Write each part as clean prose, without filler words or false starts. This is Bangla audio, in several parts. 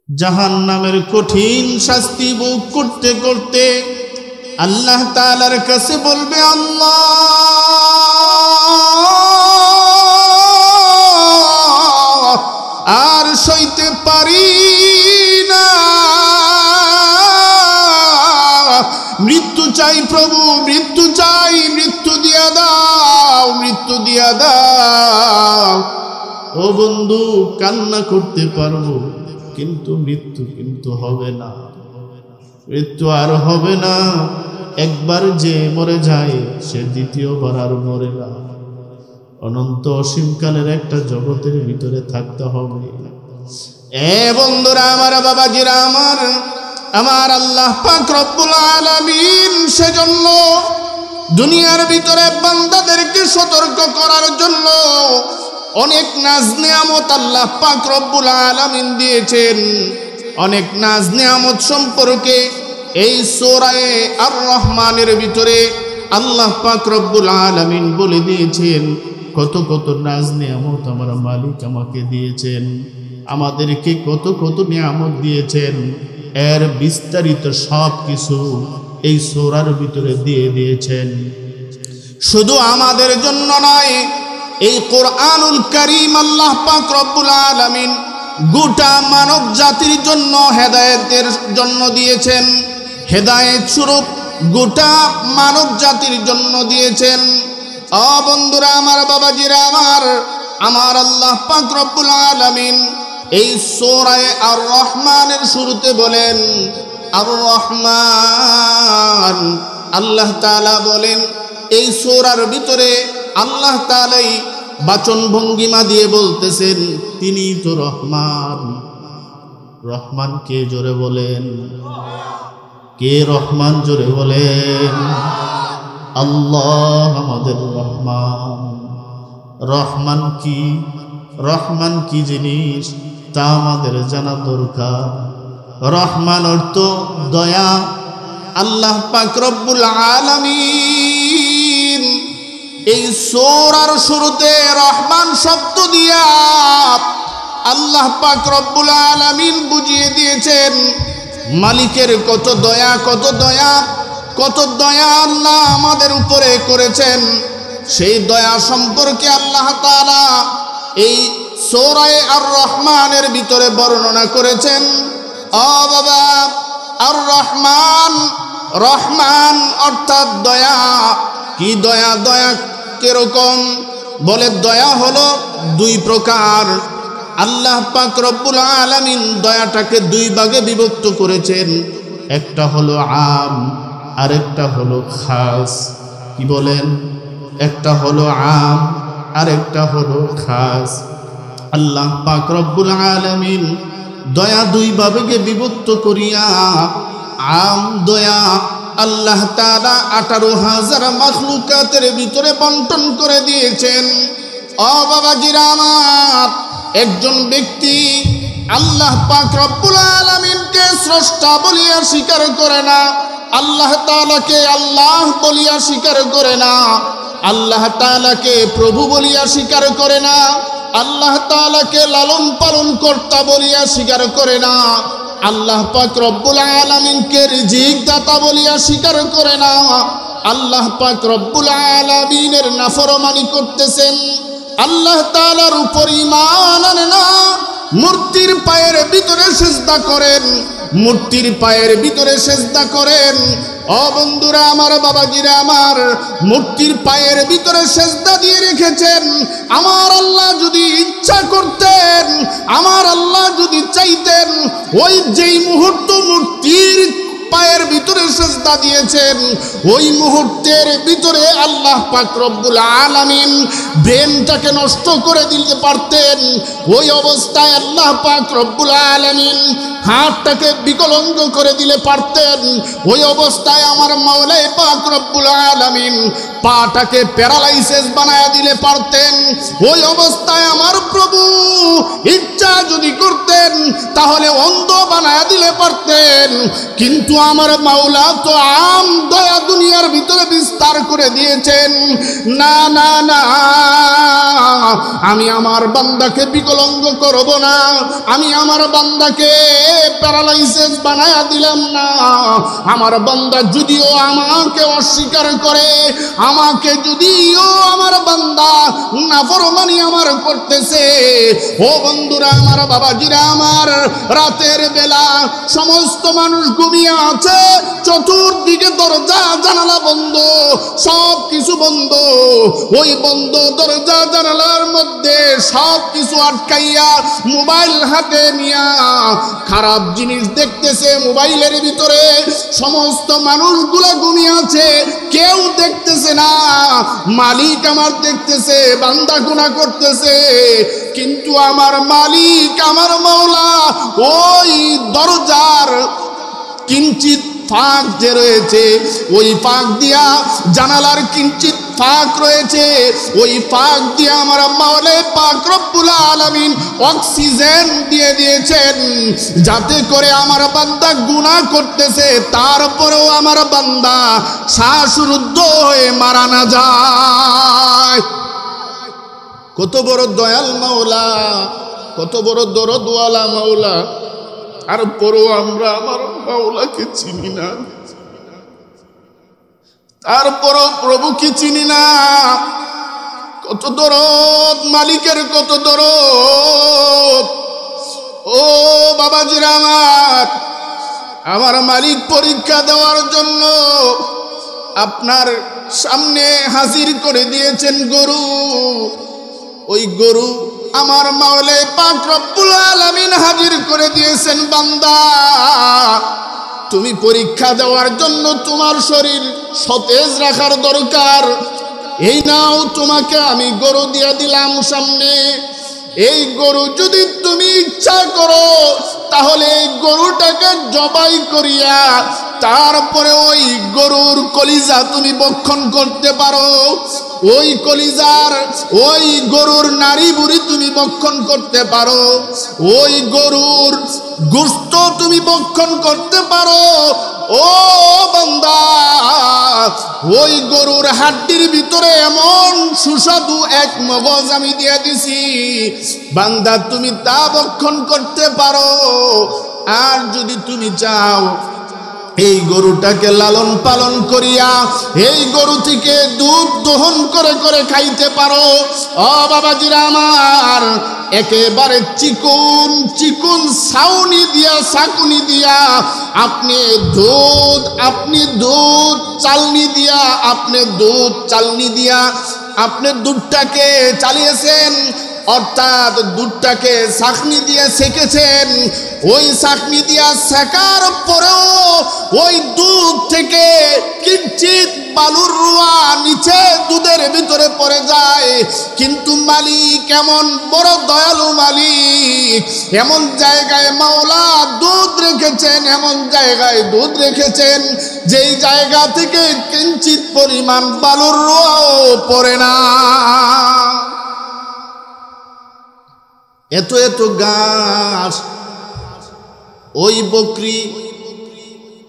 জাহান্নামের কঠিন শাস্তি ভোগ করতে করতে আল্লাহ তাআলার কাছে বলবে, আল্লাহ আর সইতে পারি না, মৃত্যু চাই প্রভু, মৃত্যু চাই, মৃত্যু দিয়া দাও, মৃত্যু দিয়া দাও। ও বন্ধু, কান্না করতে পারবো কিন্তু মৃত্যু কিন্তু হবে না, মৃত্যু আর হবে না। একবার যে মরে যায় সে দ্বিতীয়বার আর মরে না। অনন্ত অসীমকালের একটা জগতের ভিতরে থাকতে হবে। বন্ধুরা আমার, বাবাজিরা আমার, আমার আল্লাহ পাক রব্বুল আলামিন সেজন্য দুনিয়ার ভিতরে বান্দাদেরকে সতর্ক করার জন্য অনেক নাজ নেয়ামত আল্লাহ পাক রব্বুল আলামিন দিয়েছেন। অনেক নাজ নেয়ামত সম্পর্কে এই সূরা আর রহমানের ভিতরে আল্লাহ পাক রব্বুল আলামিন বলে দিয়েছেন কত কত নাজ নেয়ামত আমার মালিক আমাকে দিয়েছেন, আমাদেরকে কত কত নিয়ামত দিয়েছেন। এর বিস্তারিত সব কিছু এই সূরার ভিতরে দিয়ে দিয়েছেন। শুধু আমাদের জন্য নয়, এই কোরআনুল কারীম আল্লাহ পাক রব্বুল আলামিন গোটা মানব জাতির জন্য হেদায়েতের জন্য দিয়েছেন। হেদায়েত স্বরূপ গোটা মানব জাতির জন্য দিয়েছেন। বন্ধুরা আমার, বাবাজিরা আমার, আমার আল্লাহ পাক রব্বুল আলামিন এই সূরা আর রহমানের শুরুতে বলেন আর রহমান। আল্লাহ তাআলা বলেন এই সূরার ভিতরে আল্লাহ তাআলাই বাচন ভঙ্গিমা দিয়ে বলতেছেন তিনি তো রহমান। রহমান কে জোরে বলেন, কে রহমান জোরে বলেন? আল্লাহ আমাদের রহমান। রহমান কি, রহমান কি জিনিস তা আমাদের জানা দরকার। রহমান অর্থ দয়া। আল্লাহ পাক রব্বুল আলামিন এই সূরার শুরুতে রহমান শব্দ দিয়া আল্লাহ পাক রব্বুল আলামিন বুঝিয়ে দিয়েছেন মালিকের কত দয়া, কত দয়া, কত দয়া আল্লাহ আমাদের উপরে করেছেন। সেই দয়া সম্পর্কে আল্লাহ তাআলা এই সূরা আর রহমানের ভিতরে বর্ণনা করেছেন। বাবা, আর রহমান, রহমান অর্থাৎ দয়া। কি দয়া? দয়া কিরকম? বলে দয়া হলো দুই প্রকার। আল্লাহ পাক রব্বুল আলামিন দয়াটাকে দুই ভাগে বিভক্ত করেছেন। একটা হলো আম, আরেকটা হলো খাস। কি বলেন? একটা হলো আম, আরেকটা হলো খাস। আল্লাহ পাক রব্বুল আলামিন দয়া দুই ভাগে বিভক্ত করিয়া আম দয়া আল্লাহ তাআলা 18,000 মাখলুকাতের ভিতরে বন্টন করে দিয়েছেন। বাবাজিরা আমার, একজন ব্যক্তি আল্লাহ পাক রব্বুল আলামিনকে স্রষ্টা বলিয়া স্বীকার করে না, আল্লাহ তাআলাকে আল্লাহ বলিয়া স্বীকার করে না, আল্লাহ তাআলাকে প্রভু বলিয়া স্বীকার করে না, আল্লাহ তাআলাকে লালন পালন কর্তা বলিয়া স্বীকার করে না, আল্লাহ পাক রব্বুল আলামিনকে রিজিক দাতা বলিয়া স্বীকার করে না, আল্লাহ পাক রব্বুল আলামিনের নাফরমানি করতেছেন, আল্লাহ তাআলার উপর ঈমান আনে না, মূর্তির পায়ের ভিতরে সিজদা করেন, মূর্তির পায়ের ভিতরে সিজদা করেন। বন্ধুরা আমার, বাবাজিরা আমার, মূর্তির পায়ের ভিতরে সিজদা দিয়ে রেখেছেন। আমার আল্লাহ যদি ইচ্ছা করতেন, আমার আল্লাহ যদি চাইতেন, ওই যেই মুহূর্ত মূর্তির পায়ের ভিতরে সিজদা দিয়েছেন ওই মুহূর্তের ভিতরে আল্লাহ পাক রব্বুল আলামিন ব্রেনটাকে নষ্ট করে দিতে পারতেন। ওই অবস্থায় আল্লাহ পাক রব্বুল আলামিন হাতটাকে বিকলাঙ্গ করে দিলে পারতেন। ওই অবস্থায় আমার মাওলাই পাক রব্বুল আলামিন পাটাকে প্যারালাইসিস বানায়া দিলে পারতেন। ওই অবস্থায় আমার প্রভু ইচ্ছা যদি করতেন তাহলে অন্ধ বানায়া দিলে পারতেন, কিন্তু আমার মাওলা তো আম দয়া দুনিয়ার ভিতরে বিস্তার করে দিয়েছেন। না না না, আমি আমার বান্দাকে বিকলাঙ্গ করব না, আমি আমার বান্দাকে প্যারালাইসিস বানায়া দিলাম না। আমার বান্দা যদিও আমাকে অস্বীকার করে, আমাকে যদিও আমার বান্দা নাফরমানি আমার করতেছে, ও বন্ধুরা আমার, বাবাজিরা আমার, রাতের বেলা সমস্ত মানুষ ঘুমিয়ে আছে, চতুর্দিকে দরজা জানালা বন্ধ, সব কিছু বন্ধ। ওই বন্ধ দরজা জানালার মধ্যে সব কিছু আটকাইয়া মোবাইল হাতে নিয়া খারাপ জিনিস দেখতেছে মোবাইলের ভিতরে। সমস্ত মানুষগুলা ঘুমিয়ে আছে, কেউ দেখতেছে না, মালিক আমার দেখতেছে, বান্দা গুনাহ করতেছে, কিন্তু আমার মালিক আমার মাওলা ওই দরজার কিঞ্চিত ফাঁক যে রয়েছে, ওই ফাঁক দিয়া, জানালার কিঞ্চিত ফাঁক রয়েছে, ওই ফাঁক দিয়ে আমার মাওলা পাক রব্বুল আলামিন অক্সিজেন দিয়ে দিয়েছেন, যাতে করে আমার বান্দা গুনাহ করতেছে তারপরেও আমার বান্দা শ্বাসরুদ্ধ হয়ে মারা না যায়। কত বড় দয়াল মাওলা, কত বড় দরদওয়ালা মাওলা, আর পরও আমরা আমার মাওলাকে চিনি না, তারপরও প্রভুকে চিনি না। কত দরদ মালিকের, কত দরদ। ও বাবাজিরা আমার, আমার মালিক পরীক্ষা দেওয়ার জন্য আপনার সামনে হাজির করে দিয়েছেন গরু। ওই গরু আমার মাওলা পাক রব্বুল আলামিন হাজির করে দিয়েছেন, বান্দা তুমি পরীক্ষা দেওয়ার জন্য তোমার শরীর সতেজ রাখার দরকার, এই নাও তোমাকে আমি গরু দিয়ে দিলাম সামনে। এই গরু যদি তুমি ইচ্ছা করো তাহলে এই গরুটাকে জবাই করিয়া তারপরে ওই গরুর কলিজা তুমি ভক্ষণ করতে পারো, ওই কলিজার, ওই গরুর নাড়ি বুড়ি তুমি ভক্ষণ করতে পারো, ওই গরুর গোশত তুমি ভক্ষণ করতে পারো। ও বান্দা, ওই গরুর হাড্ডির ভিতরে এমন সুস্বাদু এক মগজ আমি দিয়ে দিছি, বান্দা তুমি তা ভক্ষণ করতে পারো। আর যদি তুমি চাও এই গরুটাকে লালন পালন করিয়া এই গরু থেকে দুধ দহন করে করে খাইতে পারো। ও বাবাজিরা আমার, একেবারে চিকন চিকন ছাউনি দিয়া, ছাকুনি দিয়া আপনি দুধ চালনি দিয়া, আপনি দুধটাকে চালিয়েছেন, অর্থাৎ দুধটাকে ছাঁকনি দিয়ে সেকেছেন। ওই ছাঁকনি দিয়া সেকার পরেও ওই দুধ থেকে কিঞ্চিত বালুর রুয়া নিচে দুধের ভিতরে পড়ে যায়, কিন্তু মালিক এমন বড় দয়ালু মালিক, এমন জায়গায় মাওলা দুধ রেখেছেন, এমন জায়গায় দুধ রেখেছেন যেই জায়গা থেকে কিঞ্চিত পরিমাণ বালুর রুয়াও পড়ে না। এত এত ঘাস ওই বকরি,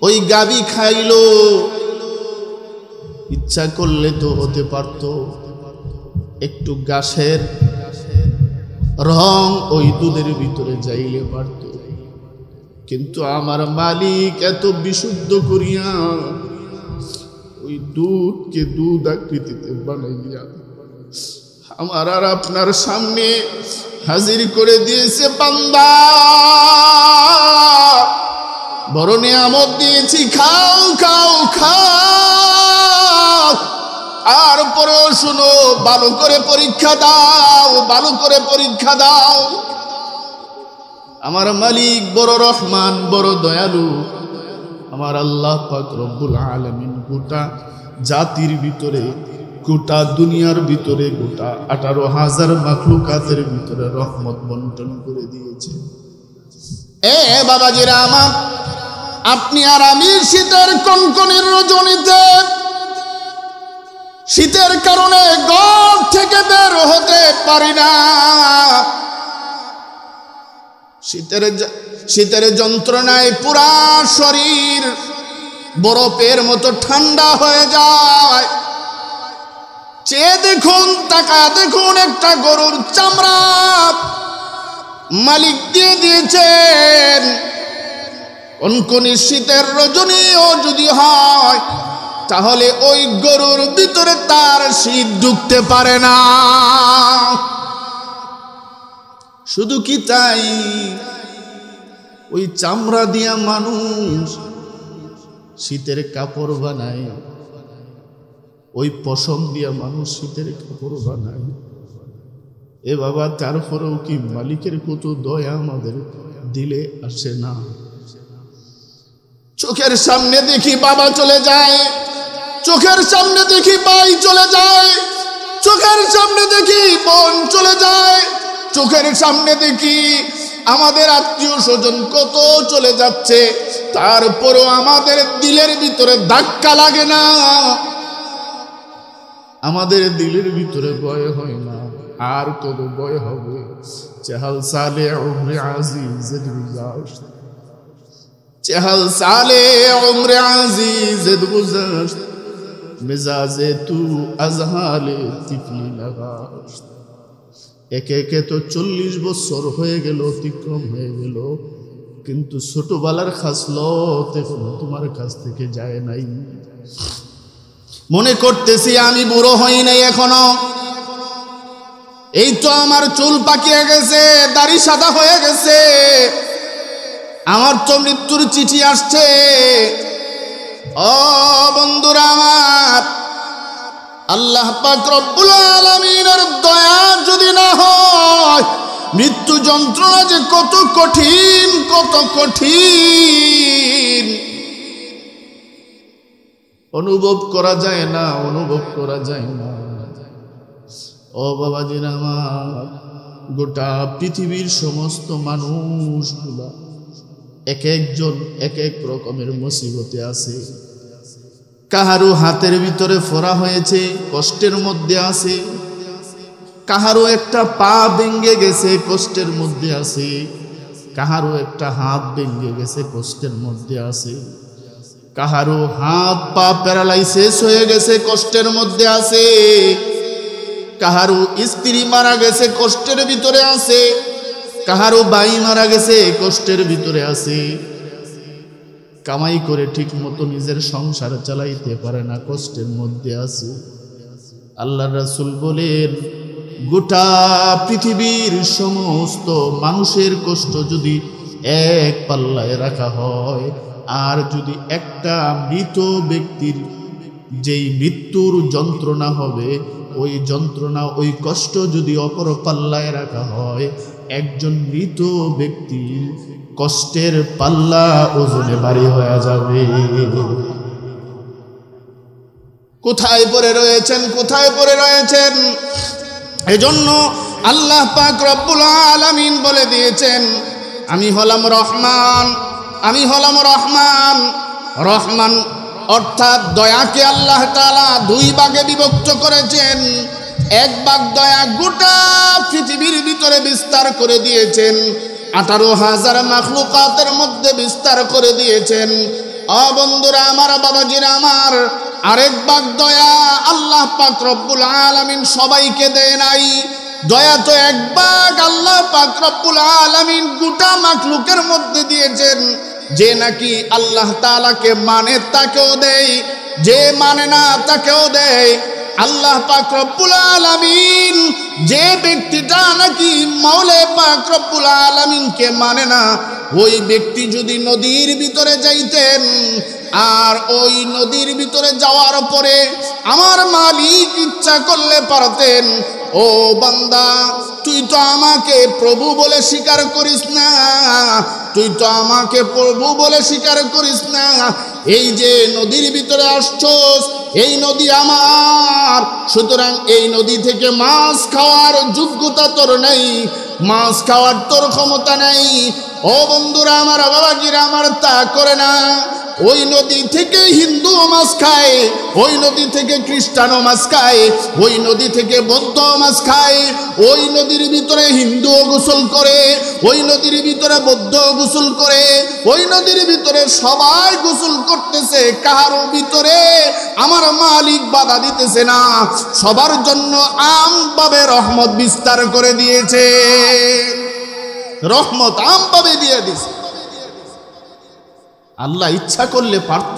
ওই গাবি খাইলো, ইচ্ছা করলে তো হতে পারত একটু ঘাসের রং ওই দুধের ভিতরে যাইলে পারত, কিন্তু আমার মালিক এত বিশুদ্ধ করিয়া ওই দুধকে দুধ আকৃতিতে বানাইয়া আমার আর আপনার সামনে হাজির করে দিয়েছে। বান্দা, বড় নিয়ামত দিয়েছি, খাও খাও খাও। তারপরেও শুনো, ভালো করে পরীক্ষা দাও, ভালো করে পরীক্ষা দাও। আমার মালিক বড় রহমান, বড় দয়ালু। আমার আল্লাহ পাক রব্বুল আলামিন গোটা জাতির ভিতরে, গোটা দুনিয়ার ভিতরে, গোটা 18,000 মাখলুকাতের ভিতরে রহমত বন্টন করে দিয়েছে। এ বাবাজিরা আমার, আপনি আর আমি শীতের কনকনের রজনীতে শীতের কারণে ঘর থেকে বের হতে পারি না। শীতের যন্ত্রণায় পুরা শরীর বরফের মতো ঠান্ডা হয়ে যায়। চেয়ে দেখুন, তাকায় দেখুন, একটা গরুর চামড়া মালিক দিয়ে দিয়েছেন। কনকনি শীতের রজনীও যদি হয় তাহলে ওই গরুর ভিতরে তার শীত ঢুকতে পারে না। শুধু কি তাই, ওই চামড়া দিয়া মানুষ শীতের কাপড় বানায়, ওই পশম দিয়া মানুষ শীতের কাপড় বানায়। এ বাবা, তারপরেও কি মালিকের কত দয়া আমাদের দিলে আসে না? চোখের সামনে দেখি বাবা চলে যায়, চোখের সামনে দেখি ভাই চলে যায়, চোখের সামনে দেখি বোন চলে যায়, চোখের সামনে দেখি আমাদের আত্মীয় স্বজন কত চলে যাচ্ছে, তারপরও আমাদের দিলের ভিতরে ধাক্কা লাগে না, আমাদের দিলের ভিতরে ভয় হয় না। আর কত ভয় হবে? চেহাল সালে উমরে আজিজের গুজাশত, চেহাল সালে উমরে আজিজের গুজাশত, মিজাজে তু আজহালে তিফলি লাগাশত। একে একে তো 40 বছর হয়ে গেল, অতিক্রম হয়ে গেল, কিন্তু ছোটবেলার খাসলত এখনো তোমার কাছ থেকে যায় নাই। মনে করতেছি আমি বুড়ো হই নাই এখনো। এই তো আমার চুল পাকিয়ে গেছে, দাড়ি সাদা হয়ে গেছে, আমার তো মৃত্যুর চিঠি আসছে। ও বন্ধুরা আমার, আল্লাহ পাক রব্বুল আলামিনের দয়া যদি না হয়, মৃত্যু যন্ত্রণা যে কত কঠিন, কত কঠিন অনুভব করা যায় না, অনুভব করা যায় না। ও বাবাজির আমার, গোটা পৃথিবীর সমস্ত মানুষগুলা এক একজন এক এক রকমের মুসিবতে আছে। কাহারো হাতের ভিতরে ফোড়া হয়েছে, কষ্টের মধ্যে আছে। কাহারো একটা পা ভেঙে গেছে, কষ্টের মধ্যে আছে। কাহারো একটা হাত ভেঙে গেছে, কষ্টের মধ্যে আছে। কাহারো হাত পা প্যারালাইসিস হয়ে গেছে, কষ্টের মধ্যে আছে। কাহারো স্ত্রী মারা গেছে, কষ্টের ভিতরে আছে। কাহারো ভাই মারা গেছে, কষ্টের ভিতরে আছে। কামাই করে ঠিক মতো নিজের সংসার চালাইতে পারে না, কষ্টের মধ্যে আছে। আল্লাহর রাসূল বলেন, গোটা পৃথিবীর সমস্ত মানুষের কষ্ট যদি এক পাল্লায় রাখা হয়, আর যদি একটা মৃত ব্যক্তির যেই মৃত্যুর যন্ত্রণা হবে, ওই যন্ত্রণা, ওই কষ্ট যদি অপর পাল্লায় রাখা হয়, একজন মৃত ব্যক্তির কষ্টের পাল্লা ওজনে ভারী হয়ে যাবে। কোথায় পড়ে রয়েছেন, কোথায় পড়ে রয়েছেন? এজন্য আল্লাহ পাক রব্বুল আলামিন বলে দিয়েছেন, আমি হলাম রহমান, আমি হলাম রহমান। রহমান অর্থাৎ দয়াকে আল্লাহ তাআলা 2 ভাগে বিভক্ত করেছেন। এক ভাগ দয়া গোটা পৃথিবীর ভিতরে বিস্তার করে দিয়েছেন, 18,000 মাখলুকাতের মধ্যে বিস্তার করে দিয়েছেন। ও বন্ধুরা আমার, বাবাজিরা আমার, আরেক ভাগ দয়া আল্লাহ পাক রব্বুল আলামিন সবাইকে দেয় নাই। দয়া তো এক ভাগ আল্লাহ পাক রব্বুল আলামিন গোটা মাখলুকের মধ্যে দিয়েছেন। যে নাকি আল্লাহ তাআলাকে মানে তাকেও দেয়, যে মানে না তাকেও দেয়। আল্লাহ পাক রব্বুল আলামিন, যে ব্যক্তিটা নাকি মাওলা পাক রব্বুল আলামিনকে মানে না, ওই ব্যক্তি যদি নদীর ভিতরে যাইতেন, আর ওই নদীর ভিতরে যাওয়ার পরে আমার মালিক ইচ্ছা করলে পারতেন, ও বান্দা, তুই তো আমাকে প্রভু বলে স্বীকার করিস না, তুই তো আমাকে প্রভু বলে স্বীকার করিস না, এই যে নদীর ভিতরে আসছস, এই নদী আমার, সুতরাং এই নদী থেকে মাছ খাওয়ার যোগ্যতা তোর নেই, মাছ খাওয়ার তোর ক্ষমতা নেই। ও বন্ধুরা আমার, বাবাজিরা আমার, তা করে না। ওই নদী থেকে হিন্দুও মাছ খায়, ওই নদী থেকে খ্রিস্টানও মাছ খায়, ওই নদী থেকে বৌদ্ধ মাছ খায়, ওই নদীর ভিতরে হিন্দুও গোসল করে, ওই নদীর ভিতরে বৌদ্ধ গোসল করে, ওই নদীর ভিতরে সবাই গোসল করতেছে, কারো ভিতরে আমার মালিক বাধা দিতেছে না, সবার জন্য আমভাবে রহমত বিস্তার করে দিয়েছে, রহমত আমভাবে দিয়ে দিয়েছে। আল্লাহ ইচ্ছা করলে পারত,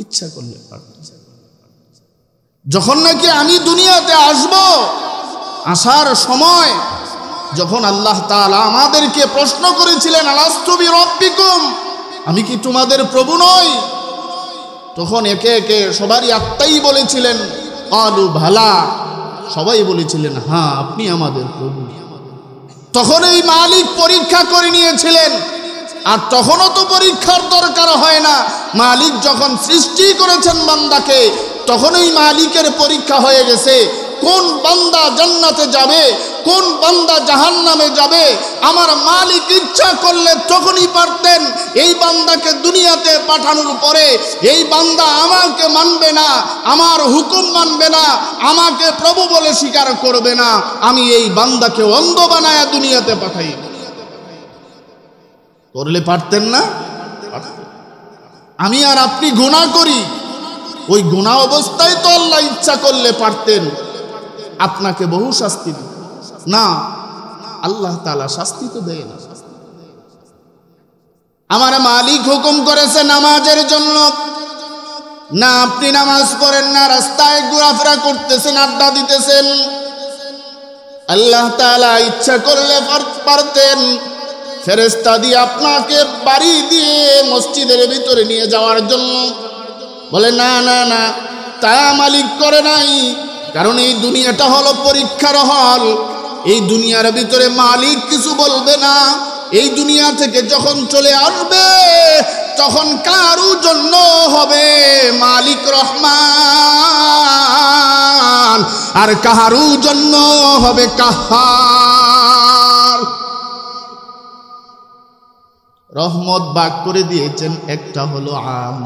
ইচ্ছা করলে পারত। যখন নাকি আমি দুনিয়াতে আসব, আসার সময় যখন আল্লাহ তাআলা আমাদেরকে প্রশ্ন করেছিলেন আলাস্তু বিরব্বিকুম, আমি কি তোমাদের প্রভু নই, তখন একে একে সবারই আত্মাই বলেছিলেন ক্বালু ভালা, সবাই বলেছিলেন হ্যাঁ আপনি আমাদের প্রভু। তখন এই মালিক পরীক্ষা করে নিয়েছিলেন, আর তখনও তো পরীক্ষার দরকার হয় না। মালিক যখন সৃষ্টি করেছেন বান্দাকে, তখনই মালিকের পরীক্ষা হয়ে গেছে। কোন বান্দা জান্নাতে যাবে, কোন বান্দা জাহান্নামে যাবে, আমার মালিক ইচ্ছা করলে তখনই পারতেন। এই বান্দাকে দুনিয়াতে পাঠানোর পরে এই বান্দা আমাকে মানবে না, আমার হুকুম মানবে না, আমাকে প্রভু বলে স্বীকার করবে না, আমি এই বান্দাকে অন্ধ বানায়া দুনিয়াতে পাঠাই। করলে পারতেন না? আমি আর আপনি গুনাহ করি, ওই গুনাহ অবস্থায় তো আল্লাহ ইচ্ছা করলে পারতেন আপনাকে বহু শাস্তি দিতে। না, আল্লাহ তাআলা শাস্তি তো দেয় না। আমার মালিক হুকুম করেছে নামাজের জন্য, না আপনি নামাজ পড়েন না, রাস্তায় ঘোরাফেরা করতেছেন, আড্ডা দিতেছেন। আল্লাহ তাআলা ইচ্ছা করলে পারতেন ফেরেশতা দিয়ে আপনাকে বাড়ি দিয়ে মসজিদের ভিতরে নিয়ে যাওয়ার জন্য, বলে না না না, তা মালিক করে নাই। কারণ এই দুনিয়াটা হলো পরীক্ষার হল, এই দুনিয়ার ভিতরে মালিক কিছু বলবে না। এই দুনিয়া থেকে যখন চলে আসবে তখন কারু জন্য হবে মালিক রহমান, আর কাহারু জন্য হবে কাহার। রহমত ভাগ করে দিয়েছেন, একটা হলো আম,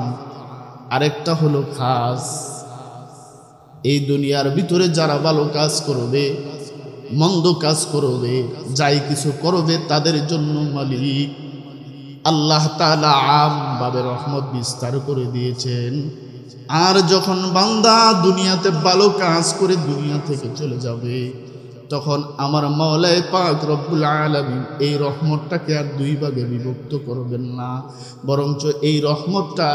আরেকটা হলো খাস। এই দুনিয়ার ভিতরে যারা ভালো কাজ করবে, মন্দ কাজ করবে, যাই কিছু করবে, তাদের জন্য মালিক আল্লাহ তাআলা আমভাবে রহমত বিস্তার করে দিয়েছেন। আর যখন বান্দা দুনিয়াতে ভালো কাজ করে দুনিয়া থেকে চলে যাবে, তখন আমার মাওলাই পাক রব্বুল আলামিন এই রহমতটাকে আর দুই ভাগে বিভক্ত করবেন না, বরঞ্চ এই রহমতটা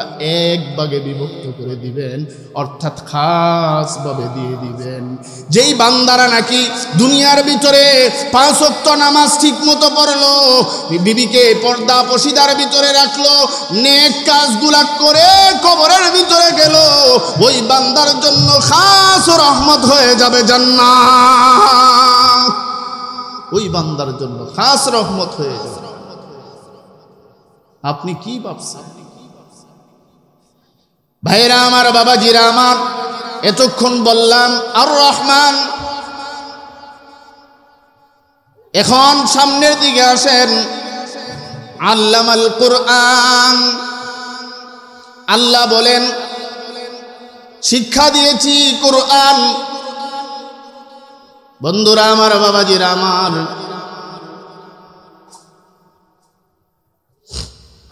এক ভাগে বিভক্ত করে দিবেন, অর্থাৎ খাসভাবে দিয়ে দিবেন। যেই বান্দারা নাকি দুনিয়ার ভিতরে 5 ওয়াক্ত নামাজ ঠিক মতো পড়লো, বিবিকে পর্দা পশিদার ভিতরে রাখলো, নেক কাজগুলা করে কবরের ভিতরে গেল, ওই বান্দার জন্য খাস রহমত হয়ে যাবে জান্নাত। ওই বান্দার জন্য খাস রহমত হয়ে যাবে। আপনি কি ভাবছেন? ভাইরা আমার, বাবাজিরা আমার, এতক্ষণ বললাম আর রহমান। এখন সামনের দিকে আসেন, আল্লামাল কুরআন। আল্লাহ বলেন শিক্ষা দিয়েছি কুরআন। বন্ধুরা আমার, বাবাজিরা আমার,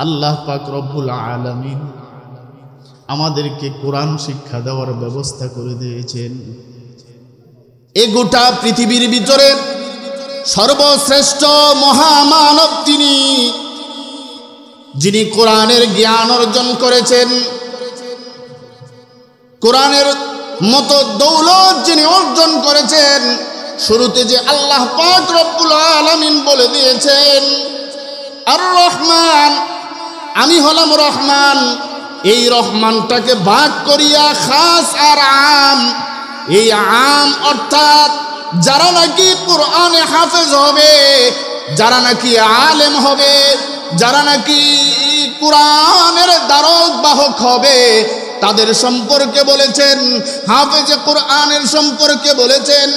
আল্লাহ পাক রব্বুল আলামিন আমাদেরকে কোরআন শিক্ষা দেওয়ার ব্যবস্থা করে দিয়েছেন। এই গোটা পৃথিবীর ভিতরে সর্বশ্রেষ্ঠ মহামানব তিনি, যিনি কোরআনের জ্ঞান অর্জন করেছেন, কোরআনের মতো দৌলত যিনি অর্জন করেছেন। শুরুতে যে আল্লাহ পাক রব্বুল আলামিন বলে দিয়েছেন আর রহমান, আমি হলাম রহমান। এই রহমানটাকে ভাগ করিয়া খাস আর আম। এই আম অর্থাৎ যারা নাকি কোরআনে হাফেজ হবে, যারা নাকি আলেম হবে, যারা নাকি কোরআনের দ্বারক বাহক হবে, তাদের সম্পর্কে বলেছেন, হাফেজে কোরআনের সম্পর্কে বলেছেন।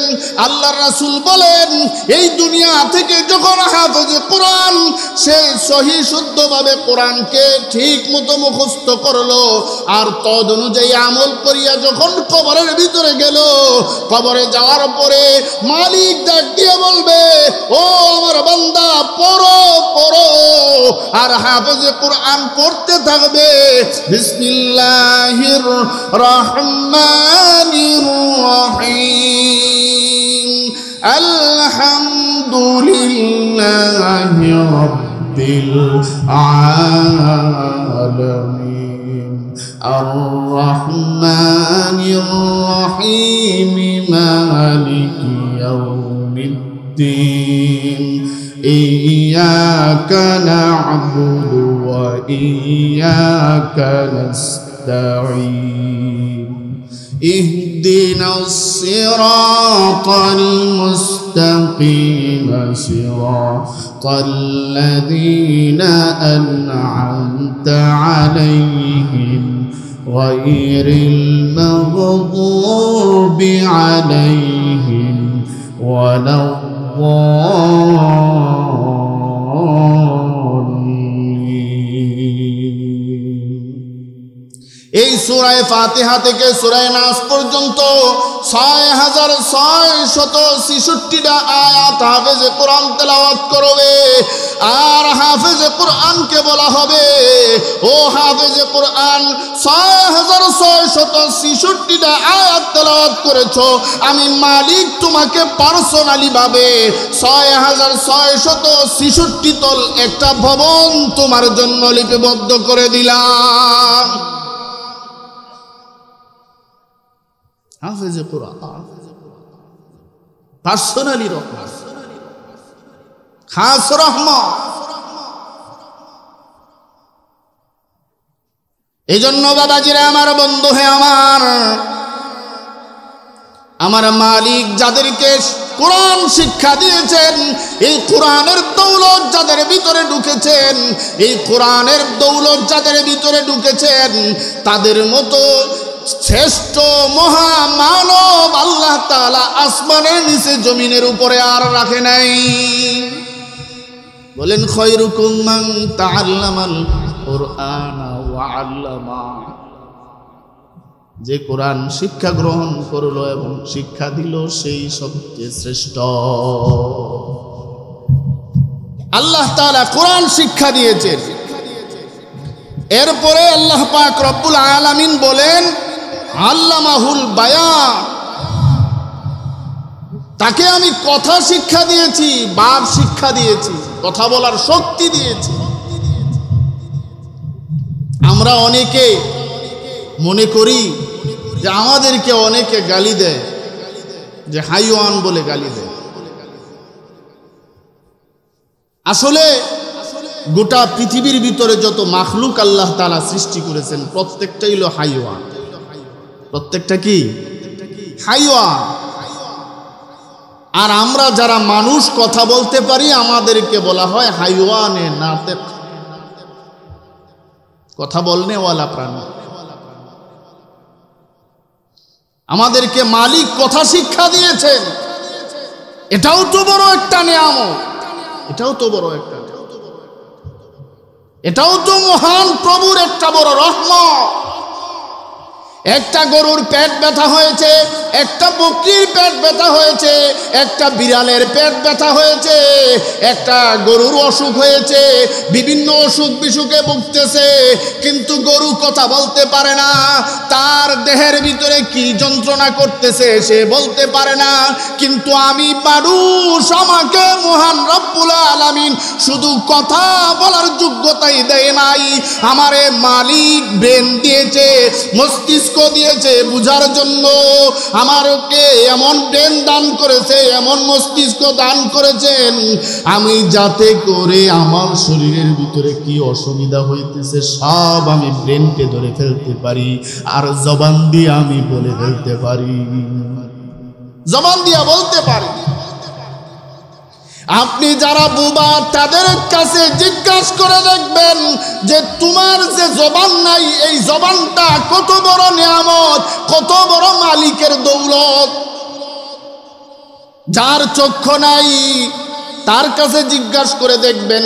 আল্লাহর রাসূল বলেন, এই দুনিয়া থেকে যখন হাফেজে কোরআন সে সহি শুদ্ধভাবে কোরআনকে ঠিক মতো মুখস্থ করলো আর তদ অনুযায়ী আমল করিয়া যখন কবরের ভিতরে গেল, কবরে যাওয়ার পরে মালিক ডাক দিয়ে বলবে, ও আমার বান্দা পড়ো পড়ো, আর হাফেজে কোরআন পড়তে থাকবে, বিসমিল্লাহির রহমানির রহিম, আলহামদুলিল্লাহি রাব্বিল আলামিন, আর-রহমানির রহিম, মালিকি ইয়াউমিদ্দিন, إياك نعبد وإياك نستعين، اهدنا الصراط المستقيم، صراط الذين أنعمت عليهم غير المغضوب عليهم ولا এই সূরা ফাতিহা থেকে সূরা নাস পর্যন্ত 6666টা আয়াত হাফেজে কোরআন তেলাওয়াত করবে। আর হাফেজে কোরআনকে বলা হবে, ও হাফেজে কোরআন 6666টা আয়াত তেলাওয়াত করেছো, আমি মালিক তোমাকে পার্সোনালি ভাবে 6666 তল একটা ভবন তোমার জন্য লিপিবদ্ধ করে দিলাম। হাফেজে কোরআন পার্সোনালি রহমত, খাস রহমত। এই জন্য বাবাজিরা আমার, বন্ধু হে আমার মালিক যাদেরকে কোরআন শিক্ষা দিয়েছেন, এই কোরআনের দৌলত যাদের ভিতরে ঢুকেছেন, এই কোরআনের দৌলত যাদের ভিতরে ঢুকেছেন, তাদের মতো শ্রেষ্ঠ মহামানব আল্লাহ তাআলা আসমানের নিচে জমিনের উপরে আর রাখে নাই। বলেন, খায়রুকুম মান তাআল্লামাল কুরআনা ওয়া আল্লামা, যে কোরআন শিক্ষা গ্রহণ করলো এবং শিক্ষা দিল সেই সবচেয়ে শ্রেষ্ঠ। আল্লাহ তাআলা কোরআন শিক্ষা দিয়েছেন। এরপরে আল্লাহ পাক রব্বুল আলামিন বলেন, আল্লামাহুল বায়ান, তাকে আমি কথা শিক্ষা দিয়েছি, বাক শিক্ষা দিয়েছি, কথা বলার শক্তি দিয়েছি। আমরা অনেকে মনে করি যে আমাদেরকে অনেকে গালি দেয়, যে হাইওয়ান বলে গালি দেয়। আসলে গোটা পৃথিবীর ভিতরে যত মাখলুক আল্লাহ তাআলা সৃষ্টি করেছেন প্রত্যেকটাই হলো হাইওয়ান। প্রত্যেকটা কি? হাইওয়ান। আর আমরা যারা মানুষ কথা বলতে পারি আমাদেরকে বলা হয় হাইওয়ানে নাতিক, কথা বলনেওয়ালা প্রাণী। আমাদেরকে মালিক কথা শিক্ষা দিয়েছেন, এটাও তো বড় একটা নিয়ামত, এটাও তো বড় একটা, এটাও তো মহান প্রভুর একটা বড় রহমত। একটা গরুর পেট ব্যথা হয়েছে, একটা বকরির পেট ব্যথা হয়েছে, একটা বিড়ালের পেট ব্যথা হয়েছে, একটা গরুর অসুখ হয়েছে, বিভিন্ন অসুখ বিসুখে ভুগতেছে, কিন্তু গরু কথা বলতে পারে না। তার দেহের ভিতরে কি যন্ত্রণা করতেছে সে বলতে পারে না। কিন্তু আমি মানুষ, আমাকে মহান রব্বুল আলামিন শুধু কথা বলার যোগ্যতাই দেয় নাই, আমারে মালিক ব্রেন দিয়েছে, মস্তিষ্ক দিয়েছে বুঝার জন্য। আমারকে এমন ব্রেন দান করেছে, এমন মস্তিষ্ক দান করেছেন, আমি যাতে করে আমার শরীরের ভিতরে কি অসুবিধা হইতেছে সব আমি ব্রেনকে ধরে ফেলতে পারি, আর জবান দিয়ে আমি বলে ফেলতে পারি, জবান দিয়ে বলতে পারি। আপনি যারা বোবা তাদের কাছে জিজ্ঞাসা করে দেখবেন যে তোমার যে জবান নাই, এই জবানটা কত বড় নিয়ামত, কত বড় মালিকের দৌলত। যার চক্ষু নাই তার কাছে জিজ্ঞাসা করে দেখবেন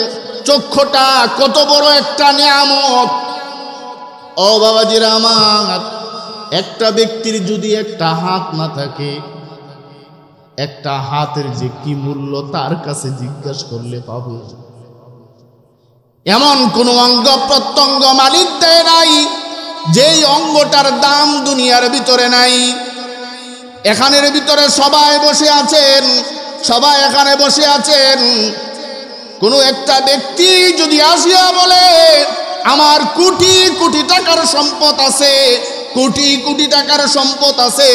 চক্ষুটা কত বড় একটা নিয়ামত। ও বাবাজিরা আমার, একটা ব্যক্তির যদি একটা হাত না থাকে, একটা হাতের যে কি মূল্য তার কাছে জিজ্ঞাসা করলে পাবে। এমন কোন অঙ্গ প্রত্যঙ্গ মালিক দেয় নাই যেই অঙ্গটার দাম দুনিয়ার ভিতরে নাই। এখানের ভিতরে সবাই বসে আছেন, সবাই এখানে বসে আছেন। কোনো একটা ব্যক্তি যদি আসিয়া বলে আমার কোটি কোটি টাকার সম্পদ আছে, কোটি কোটি টাকার সম্পদ আছে,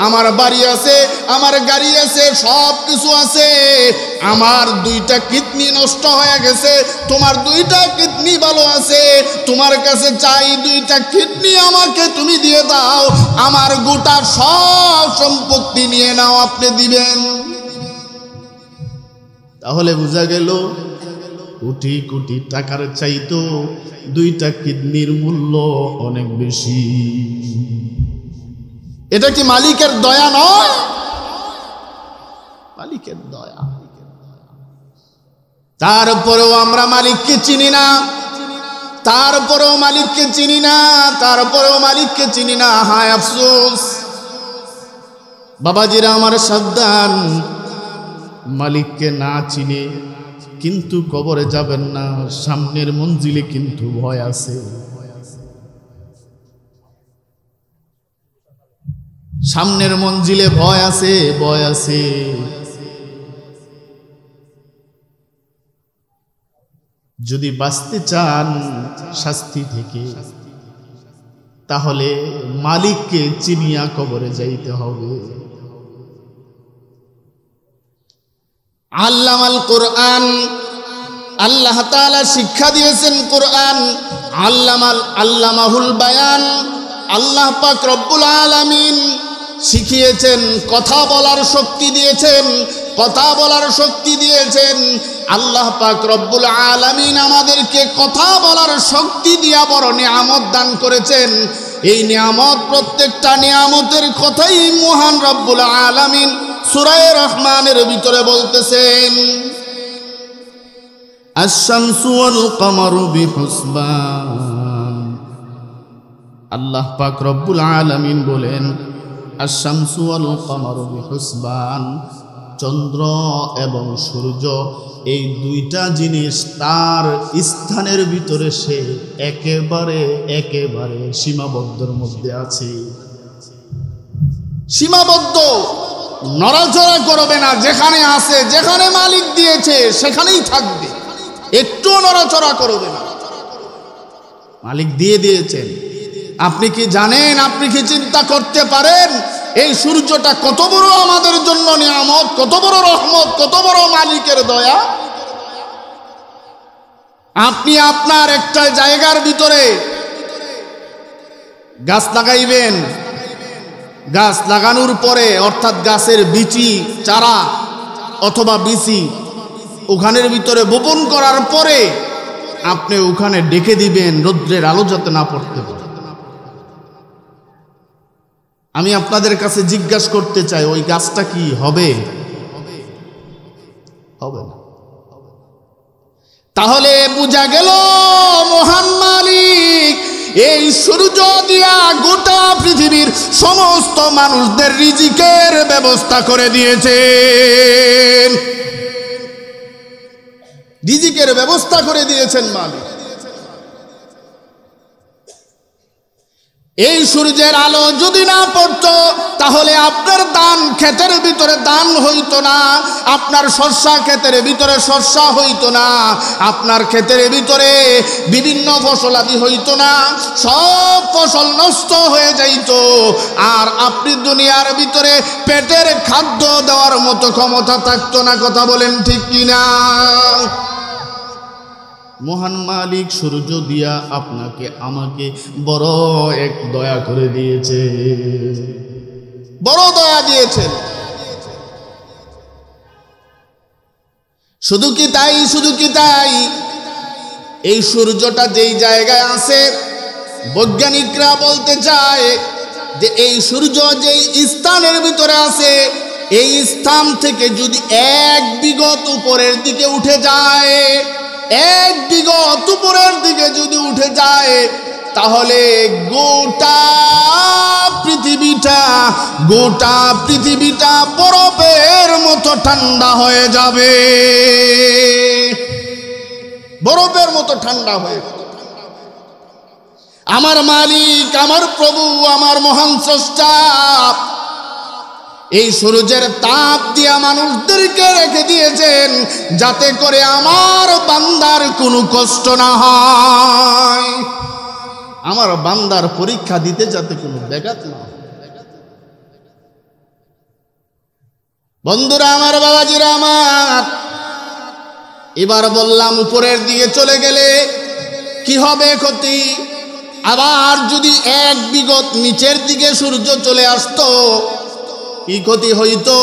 আমার বাড়ি আছে, আমার গাড়ি আছে, সব কিছু আছে, আমার দুইটা কিডনি নষ্ট হয়ে গেছে, তোমার দুইটা কিডনি ভালো আছে, তোমার কাছে চাই দুইটা কিডনি আমাকে তুমি দিয়ে দাও, আমার গোটা সব সম্পত্তি নিয়ে নাও, আপনি দিবেন। তাহলে বোঝা গেল কোটি কোটি টাকার চাইতো দুইটা কিডনির মূল্য অনেক বেশি। এটা কি মালিকের দয়া নয়? মালিকের দয়া। তারপরেও আমরা মালিককে চিনি না, তারপরেও মালিককে চিনি না, তারপরেও মালিককে চিনি না। হায় আফসোস। বাবাজিরা আমার সাবধান, মালিককে না চিনে কিন্তু কবরে যাবেন না, সামনের মঞ্জিলে কিন্তু ভয় আছে। সামনের মঞ্জিলে ভয় আছে, ভয় আছে। যদি বাঁচতে চান শাস্তি থেকে, তাহলে মালিককে চিনিয়া কবরে যাইতে হবে। আল্লামাল কোরআন, আল্লাহ তাআলা শিক্ষা দিয়েছেন কোরআন। আল্লামাহুল বায়ান, আল্লাহ পাক রব্বুল আলামিন শিখিয়েছেন, কথা বলার শক্তি দিয়েছেন, কথা বলার শক্তি দিয়েছেন। আল্লাহ পাক রব্বুল আলামিন আমাদেরকে কথা বলার শক্তি দিয়া বড় নিয়ামত দান করেছেন। এই নিয়ামত, প্রত্যেকটা নিয়ামতের কথাই মহান রব্বুল আলামিন সূরা রহমানের ভিতরে বলতেছেন, আশ-শামসু ওয়াল কমারু বিহুসবান। আল্লাহ পাক রব্বুল আলামিন বলেন, আশ-শামসু ওয়াল কমারু বিহুসবান, চন্দ্র এবং সূর্য এই দুইটা জিনিস তার স্থানের ভিতরে সে একেবারে একেবারে সীমাবদ্ধের মধ্যে আছে। সীমাবদ্ধ, নড়াচড়া করবে না। যেখানে আছে, যেখানে মালিক দিয়েছে সেখানেই থাকবে, একটু নড়াচড়া করবে না। মালিক দিয়ে দিয়েছেন। আপনি কি জানেন, আপনি কি চিন্তা করতে পারেন এই সূর্যটা কত বড় আমাদের জন্য নিয়ামত, কত বড় রহমত, কত বড় মালিকের দয়া? আপনি আপনার একটা জায়গার ভিতরে গাছ লাগাইবেন, গাছ লাগানোর পরে, অর্থাৎ গাছের বিচি, চারা অথবা বিচি ওখানের ভিতরে বপন করার পরে আপনি ওখানে ডেকে দিবেন রৌদ্রের আলো যাতে না পড়তে পারে। আমি আপনাদের কাছে জিজ্ঞাসা করতে চাই, ওই গাছটা কি হবে? হবে না। তাহলে বোঝা গেল মহান মালিক এই সূর্য দিয়া গোটা পৃথিবীর সমস্ত মানুষদের রিজিকের ব্যবস্থা করে দিয়েছেন। রিজিকের ব্যবস্থা করে দিয়েছেন মালিক। এই সূর্যের আলো যদি না পড়তো তাহলে আপনার ধান ক্ষেতের ভিতরে ধান হইতো না, আপনার শস্য ক্ষেতের ভিতরে শস্য হইতো না, আপনার ক্ষেতের ভিতরে বিভিন্ন ফসলাদি হইতো না, সব ফসল নষ্ট হয়ে যাইতো। আর আপনি দুনিয়ার ভিতরে পেটের খাদ্য দেওয়ার মতো ক্ষমতা থাকতো না। কথা বলেন ঠিক কিনা? মহান মালিক সূর্য দিয়া আপনাকে আমাকে বড় এক দয়া করে দিয়েছে, বড় দয়া দিয়েছেন। শুধু কি তাই, এই সূর্যটা যেই জায়গায় আছে, বৈজ্ঞানিকরা বলতে চায় যে এই সূর্য যেই স্থানের ভিতরে আছে, এই স্থান থেকে যদি এক বিঘত উপরের দিকে উঠে যায়, এক বিঘত উপরের দিকে যদি উঠে যায়, তাহলে গোটা পৃথিবীটা বরফের মতো ঠান্ডা হয়ে যাবে, বরফের মতো ঠান্ডা হয়ে যাবে। আমার মালিক, আমার প্রভু, আমার মহান স্রষ্টা এই সূর্যের তাপ দিয়া মানুষদেরকে রেখে দিয়েছেন যাতে করে আমার বান্দার কোনো কষ্ট না হয়, আমার বান্দার পরীক্ষা দিতে যাতে কোনো ব্যাঘাত না হয়। বন্ধুরা আমার, বাবাজিরা আমার, এবার বললাম উপরের দিকে চলে গেলে কি হবে ক্ষতি। আবার যদি এক বিঘত নিচের দিকে সূর্য চলে আসতো, কি ক্ষতি হইতো?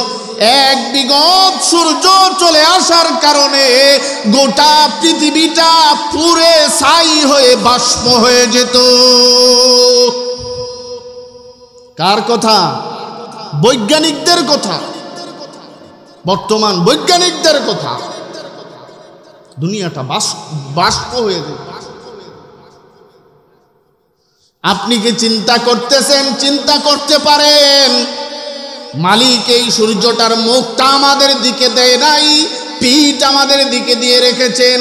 এক বিঘত সূর্য চলে আসার কারণে গোটা পৃথিবীটা পুরে ছাই হয়ে বাষ্প হয়ে যেত। কার কথা? বৈজ্ঞানিকদের কথা, বর্তমান বৈজ্ঞানিকদের কথা। দুনিয়াটা বাষ্প হয়ে যেত। আপনি কি চিন্তা করতেছেন? চিন্তা করতে পারেন, মালিক এই সূর্যটার মুখটা আমাদের দিকে দেয় নাই, পিঠ আমাদের দিকে দিয়ে রেখেছেন।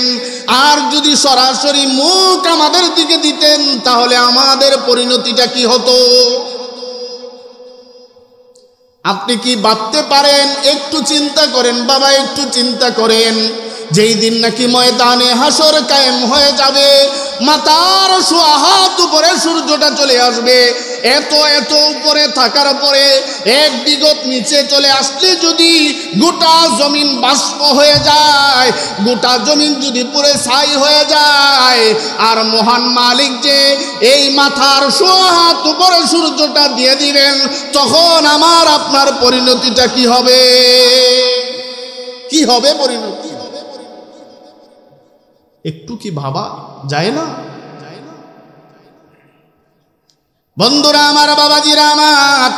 আর যদি সরাসরি মুখ আমাদের দিকে দিতেন তাহলে আমাদের পরিণতিটা কি হতো? আপনি কি ভাবতে পারেন? একটু চিন্তা করেন বাবা, একটু চিন্তা করেন। যেই দিন নাকি ময়দানে হাসর কায়েম হয়ে যাবে, মাথার সোয়া হাত উপরে সূর্যটা চলে আসবে, এত উপরে থাকার পরে এক বিঘত নিচে চলে আসলে যদি গোটা জমিন বাষ্প হয়ে যায়, গোটা জমিন যদি পুরো ছাই হয়ে যায়, আর মহান মালিক যে এই মাথার সোয়া হাত উপরে সূর্যটা দিয়ে দিবেন, তখন আমার আপনার পরিণতিটা কি হবে? কি হবে পরিণতি? একটু কি ভাবা যায় না? বন্ধুরা আমার, বাবাজিরা আমার,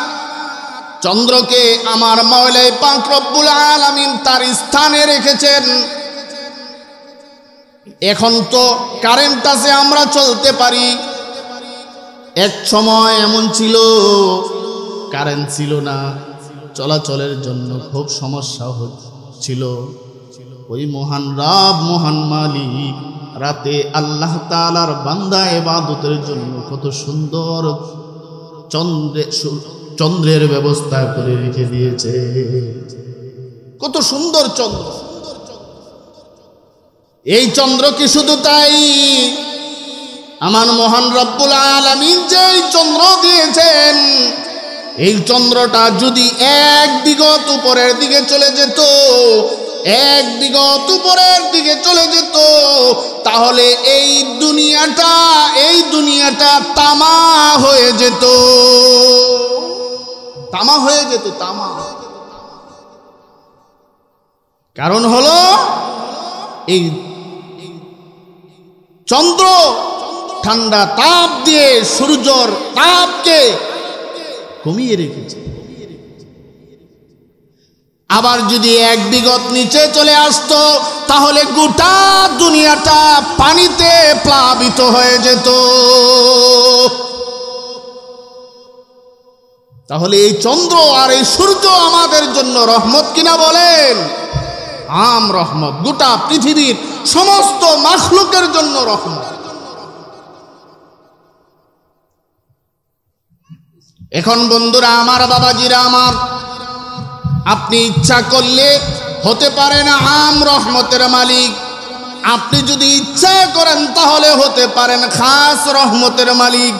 চন্দ্রকে আমার মাওলাই পাক রব্বুল আলামিন তার স্থানে রেখেছেন। এখন তো কারেন্ট আছে, আমরা চলতে পারি। এক সময় এমন ছিল কারেন্ট ছিল না, চলাচলের জন্য খুব সমস্যা ছিল। ওই মহান রব, মহান মালিক রাতে আল্লাহ তাআলার বান্দা ইবাদতের জন্য কত সুন্দর চন্দ্রের ব্যবস্থা করে রেখে দিয়েছে। কত সুন্দর চন্দ্র! এই চন্দ্র কি শুধু তাই, আমার মহান রব্বুল আলামিন যে চন্দ্র দিয়েছেন, এই চন্দ্রটা যদি এক বিঘত উপরের দিকে চলে যেত, এক বিঘত উপরের দিকে চলে যেত, তাহলে এই দুনিয়াটা তামা হয়ে যেত, তামা হয়ে যেত, তামা। কারণ হলো এই চন্দ্র ঠান্ডা তাপ দিয়ে সূর্যের তাপকে কমিয়ে রেখেছে। আবার যদি এক বিঘত নিচে চলে আসতো, তাহলে গোটা দুনিয়াটা পানিতে প্লাবিত হয়ে যেত। তাহলে এই চন্দ্র আর এই সূর্য আমাদের জন্য রহমত কিনা বলেন? আম রহমত, গোটা পৃথিবীর সমস্ত মাখলুকের জন্য রহমত। এখন বন্ধুরা আমার, বাবাজিরা আমার, আপনি ইচ্ছা করলে হতে পারেন আম রহমতের মালিক, আপনি যদি ইচ্ছা করেন তাহলে হতে পারেন খাস রহমতের মালিক।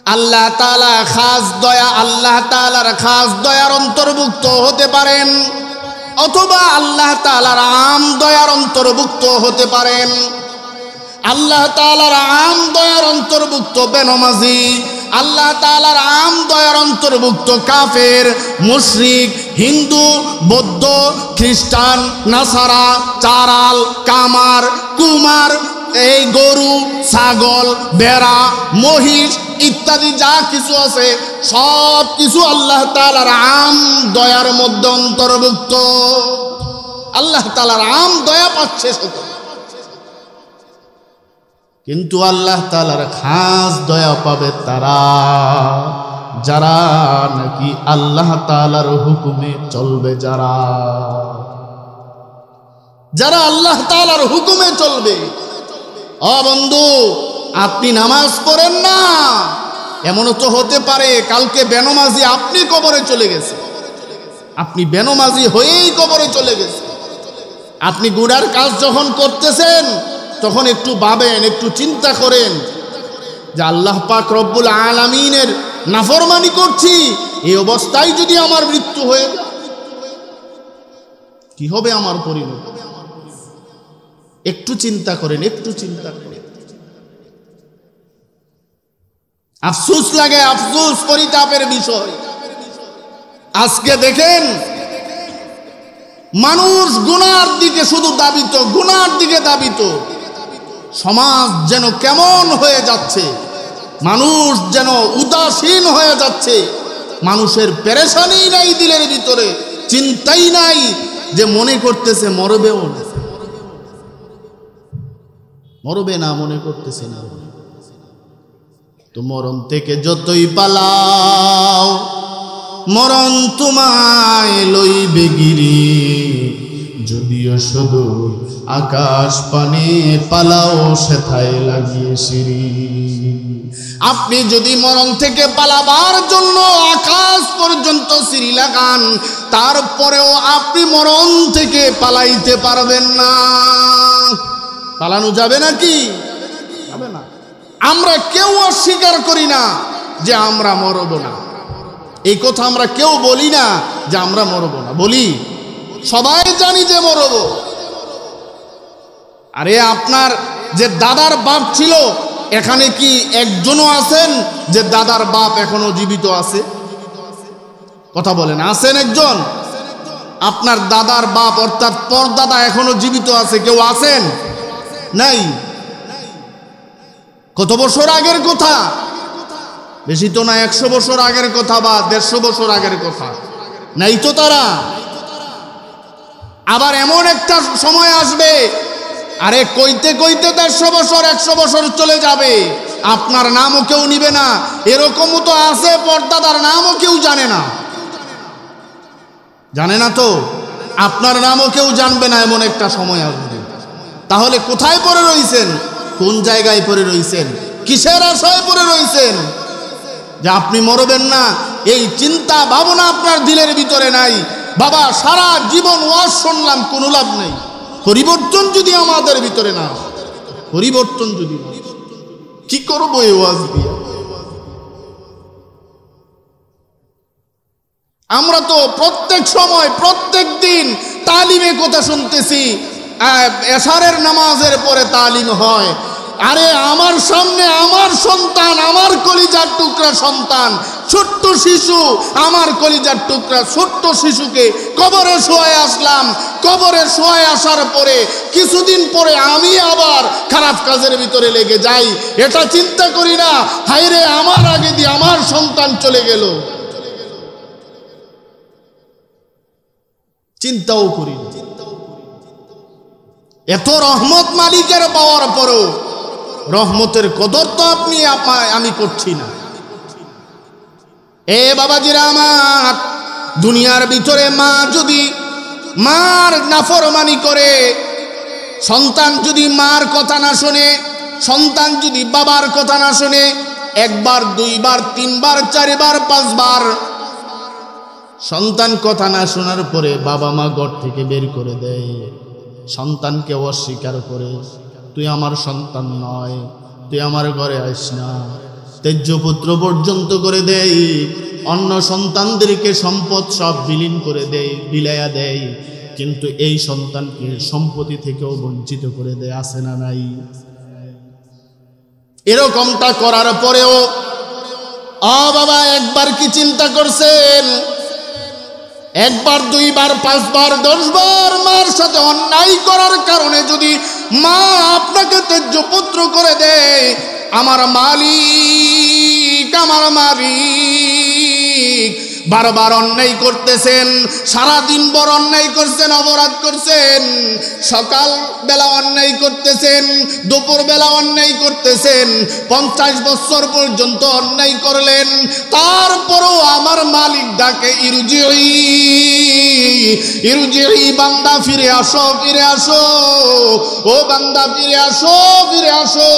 আল্লাহ তাআলা খাস দয়া, আল্লাহ তাআলার খাস দয়ার অন্তর্ভুক্ত হতে পারেন, অথবা আল্লাহ তাআলার আম দয়ার অন্তর্ভুক্ত হতে পারেন। আল্লাহ তাআলার আম দয়ার অন্তর্ভুক্ত বেনমাজি, আল্লাহ তাআলার আম দয়ার অন্তর্ভুক্ত কাফের, মুশরিক, হিন্দু, বৌদ্ধ, খ্রিস্টান, নাসারা, চারাল, কামার, কুমার, এই গরু, ছাগল, ভেড়া, মহিষ ইত্যাদি যা কিছু আছে সব কিছু আল্লাহ তাআলার আম দয়ার মধ্যে অন্তর্ভুক্ত। আল্লাহ তাআলার আম দয়া পাচ্ছে সকল, কিন্তু আল্লাহ তাআলার খাস দয়া পাবে তারা যারা নাকি আল্লাহ তাআলার হুকুমে চলবে, যারা আল্লাহ তাআলার হুকুমে চলবে। ও বন্ধু, আপনি নামাজ পড়েন না, এমনও তো হতে পারে কালকে বেনমাজি আপনি কবরে চলে গেছে, আপনি বেনমাজি হয়েই কবরে চলে গেছে। আপনি গুনার কাজ যখন করতেছেন তখন একটু ভাবেন, একটু চিন্তা করেন যে আল্লাহ পাক রব্বুল আলামিনের নাফরমানি করছি, এই অবস্থায় যদি আমার মৃত্যু হয়ে যায় কি হবে আমার পরিণতি? একটু চিন্তা করেন, একটু চিন্তা করেন। আফসোস লাগে, আফসোস, পরিতাপের বিষয়। আজকে দেখেন মানুষ গুনার দিকে শুধু দাবিত, গুনার দিকে দাবিত। সমাজ যেন কেমন হয়ে যাচ্ছে, মানুষ যেন উদাসীন হয়ে যাচ্ছে। মানুষের পেরেশানি নাই দিলের ভিতরে, চিন্তাই নাই, যে মনে করতেছে মরবেও না, মরবে না, মনে করতেছে না। তো মরণ থেকে যতই পালাও মরণ তোমায় লইবে গিরি, যদিও শুধু আকাশ পানে পালাও সেথায় লাগিয়ে সিঁড়ি। আপনি যদি মরণ থেকে পালাবার জন্য আকাশ পর্যন্ত সিঁড়ি লাগান, তারপরেও আপনি মরণ থেকে পালাইতে পারবেন না। পালানো যাবে নাকি? যাবে না। আমরা কেউ অস্বীকার করি না যে আমরা মরব না, এই কথা আমরা কেউ বলি না যে আমরা মরব না, বলি সবাই জানি যে মরব। আরে আপনার যে দাদার বাপ ছিল, এখানে কি একজনও আছেন যে দাদার বাপ এখনো জীবিত আছে? কথা বলেন, আছেন একজন? আপনার দাদার বাপ অর্থাৎ পরদাদা এখনো জীবিত আছে, কেউ আছেন? নাই। কত বছর আগের কথা? বেশি তো না, 100 বছর আগের কথা বা 150 বছর আগের কথা। নাই তো তারা। আবার এমন একটা সময় আসবে, আরে কইতে কইতে 150 বছর 100 বছর চলে যাবে, আপনার নামও কেউ নিবে না। এরকমও তো আছে পরদাদার নামও কেউ জানে না, জানে না তো, আপনার নামও কেউ জানবে না, এমন একটা সময় আসবে। তাহলে কোথায় পড়ে রইছেন? কোন জায়গায় পড়ে রইছেন? কিসের আশায় পড়ে রইছেন যে আপনি মরবেন না? এই চিন্তা ভাবনা আপনার দিলের ভিতরে নাই। বাবা, সারা জীবন ওয়াজ শুনলাম, কোনো লাভ নেই। পরিবর্তন যদি আমাদের ভিতরে না, পরিবর্তন যদি, কি করবো এই ওয়াজ দিয়ে? আমরা তো প্রত্যেক সময় প্রত্যেক দিন তালিমে কথা শুনতেছি, এশারের নামাজের পরে তালিম হয়। আরে আমার সামনে আমার সন্তান, আমার কলিজার টুকরা সন্তান, ছোট্ট শিশু, আমার কলিজার টুকরা ছোট্ট শিশুকে কবরে শোয়ায় আসলাম। কবরে শোয়ায় আসার পরে কিছুদিন পরে আমি আবার খারাপ কাজের ভিতরে লেগে যাই। এটা চিন্তা করি না, হায়রে আমার আগে দিয়ে আমার সন্তান চলে গেল, চিন্তাও করি না। এত রহমত মালিকের পাওয়ার পরও রহমতের কদর তো আপনি আমি করছি না। এ বাবাজিরা আমার, দুনিয়ার ভিতরে মা যদি মার নাফরমানি করে, সন্তান যদি মার কথা না শোনে, সন্তান যদি বাবার কথা না শোনে, 1 বার 2 বার 3 বার 4 বার 5 বার সন্তান কথা না শোনার পরে বাবা মা ঘর থেকে বের করে দেয়, সন্তানকে অস্বীকার করে, তুই আমার সন্তান নয়, তুই আমার ঘরে আইস না, তেজ্য পুত্র পর্যন্ত করে দেয়। অন্য সন্তানদেরকে সম্পদ সব বিলীন করে দেয়, বিলাইয়া দেয়, কিন্তু এই সন্তানকে সম্পত্তি থেকেও বঞ্চিত করে দেয়। আছে না নাই? এরকমটা করার পরেও বাবা একবার কি চিন্তা করছেন? একবার, দুইবার, পাঁচবার, 10 বার মার সাথে অন্যায় করার কারণে যদি মা আপনাকে ত্যায্য পুত্র করে দেয়, আমার মালিক বারবার অন্যায় করতেছেন, সারাদিন বড় অন্যায় করছেন, অপরাধ করছেন, সকাল বেলা অন্যায় করতেছেন, দুপুর বেলা অন্যায় করতেছেন, 50 বছর পর্যন্ত অন্যায় করলেন, তারপরও আমার মালিক ডাকে ইরজিই বান্দা ফিরে আসো, ফিরে আসো, ও বান্দা ফিরে আসো, ফিরে আসো,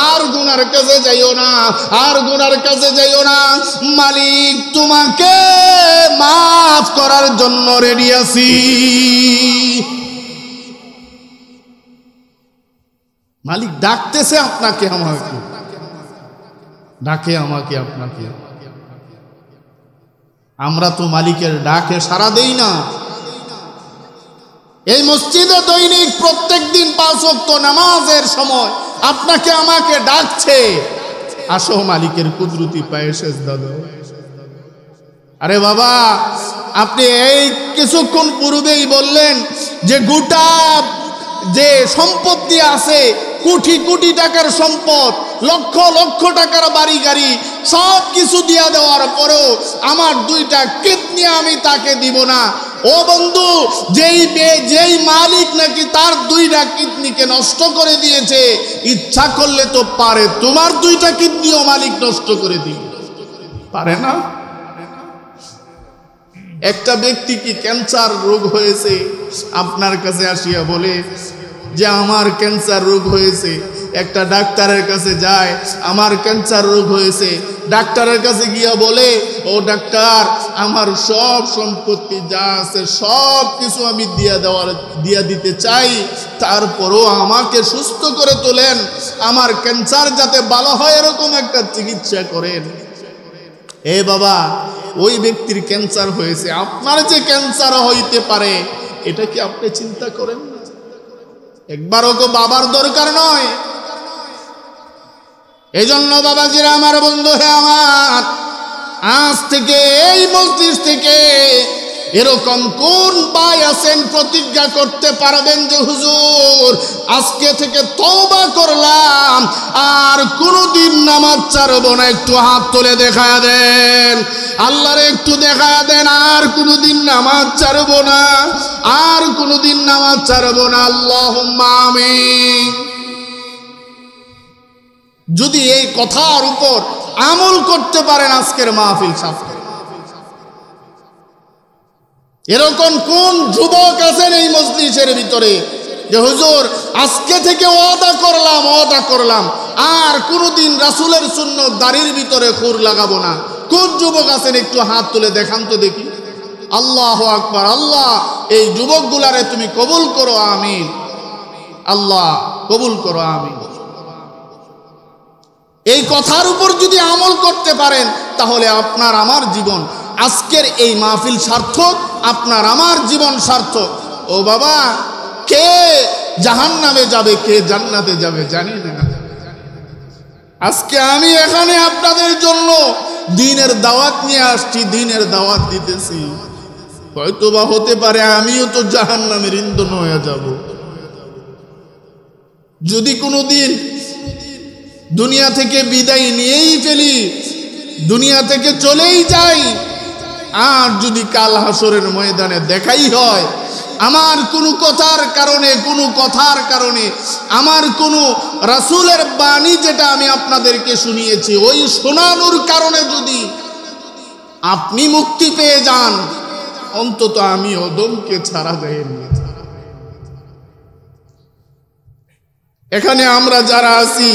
আর গুনার কাছে যাইও না, আর গুনার কাছে যাইও না, মালিক তোমাকে মাফ করার জন্য রেডি আছি। মালিক ডাকতেছে আপনাকে, আমাকে ডাকে, আমাকে আপনাকে। আমরা তো মালিকের ডাকে সাড়া দেই না। এই মসজিদে দৈনিক প্রত্যেক দিন 5 ওয়াক্ত নামাজের সময় আপনাকে আমাকে ডাকছে, আসো মালিকের কুদরতি পায়ে সেজদা দাও। আরে বাবা, আপনি এই কিছুক্ষণ পূর্বেই বললেন যে গোটা যে সম্পত্তি আছে, কোটি কোটি টাকার সম্পদ, লক্ষ লক্ষ টাকার বাড়ি গাড়ি সব কিছু দিয়া দেওয়ার পরেও আমার 2টা কিডনি আমি তাকে দিব না। ও বন্ধু, যেই মালিক নাকি তার 2টা কিডনিকে নষ্ট করে দিয়েছে, ইচ্ছা করলে তো পারে তোমার 2টা কিডনিও মালিক নষ্ট করে দিবে, পারে না? একটা ব্যক্তি কি ক্যান্সার রোগ হয়েছে, আপনার কাছে আসিয়া বলে যে আমার ক্যান্সার রোগ হয়েছে। একটা ডাক্তারের কাছে যায়, আমার ক্যান্সার রোগ হয়েছে। ডাক্তারের কাছে গিয়া বলে, ও ডাক্তার, আমার সব সম্পত্তি যা আছে সব কিছু আমি দিয়া দিতে চাই, তারপরও আমাকে সুস্থ করে তোলেন, আমার ক্যান্সার যাতে ভালো হয় এরকম একটা চিকিৎসা করেন। এ বাবা, ওই ব্যক্তির ক্যান্সার হয়েছে, আপনার যে ক্যান্সার হইতে পারে এটা কি আপনি চিন্তা করেন না? একবারও তো বাবার দরকার নয়। এজন্য বাবাজিরা আমার, বন্ধু হে আমার, আজ থেকে এই মজলিস থেকে এরকম কোন ভাই আছেন প্রতিজ্ঞা করতে পারবেন যে হুজুর আজকে থেকে তওবা করলাম, আর কোনোদিন নামাজ ছাড়বো না? একটু হাত তুলে দেখায়া দেন, আল্লাহরে একটু দেখায়া দেন, আর কোনোদিন নামাজ ছাড়বো না, আর কোনোদিন নামাজ ছাড়বো না। আল্লাহুম্মা আমিন। যদি এই কথার উপর আমল করতে পারেন আজকের মাহফিল সাফ। এরকম কোন যুবক আছেন এই মজলিসের ভিতরে যে হুজুর আজকে থেকে ওয়াদা করলাম আর কোনোদিন রাসূলের সুন্নাত দাড়ির ভিতরে খুর লাগাবো না? কোন যুবক আছেন? একটু হাত তুলে দেখান তো দেখি। আল্লাহু আকবার। আল্লাহ এই যুবকগুলারে তুমি কবুল করো, আমিন। আল্লাহ কবুল করো, আমিন। এই কথার উপর যদি আমল করতে পারেন তাহলে আপনার আমার জীবন, আজকের এই মাহফিল সার্থক, আপনার আমার জীবন সার্থক। ও বাবা, কে জাহান্নামে যাবে কে জান্নাতে যাবে জানি না। আজকে আমি এখানে আপনাদের জন্য দ্বীনের দাওয়াত নিয়ে আসছি, দ্বীনের দাওয়াত দিতেছি। হয়তোবা হতে পারে আমিও তো জাহান্নামের ইন্ধন হয়ে যাব। যদি কোনোদিন দুনিয়া থেকে বিদায় নিয়েই ফেলি, দুনিয়া থেকে চলেই যাই, আর যদি কাল হাসরের ময়দানে দেখাই হয় আমার কোনো কথার কারণে আমার কোনো রাসূলের বাণী যেটা আমি আপনাদেরকে শুনিয়েছি ওই শোনানোর কারণে যদি আপনি মুক্তি পেয়ে যান, অন্তত আমি ওদমকে ছাড়া যাইনি। এখানে আমরা যারা আছি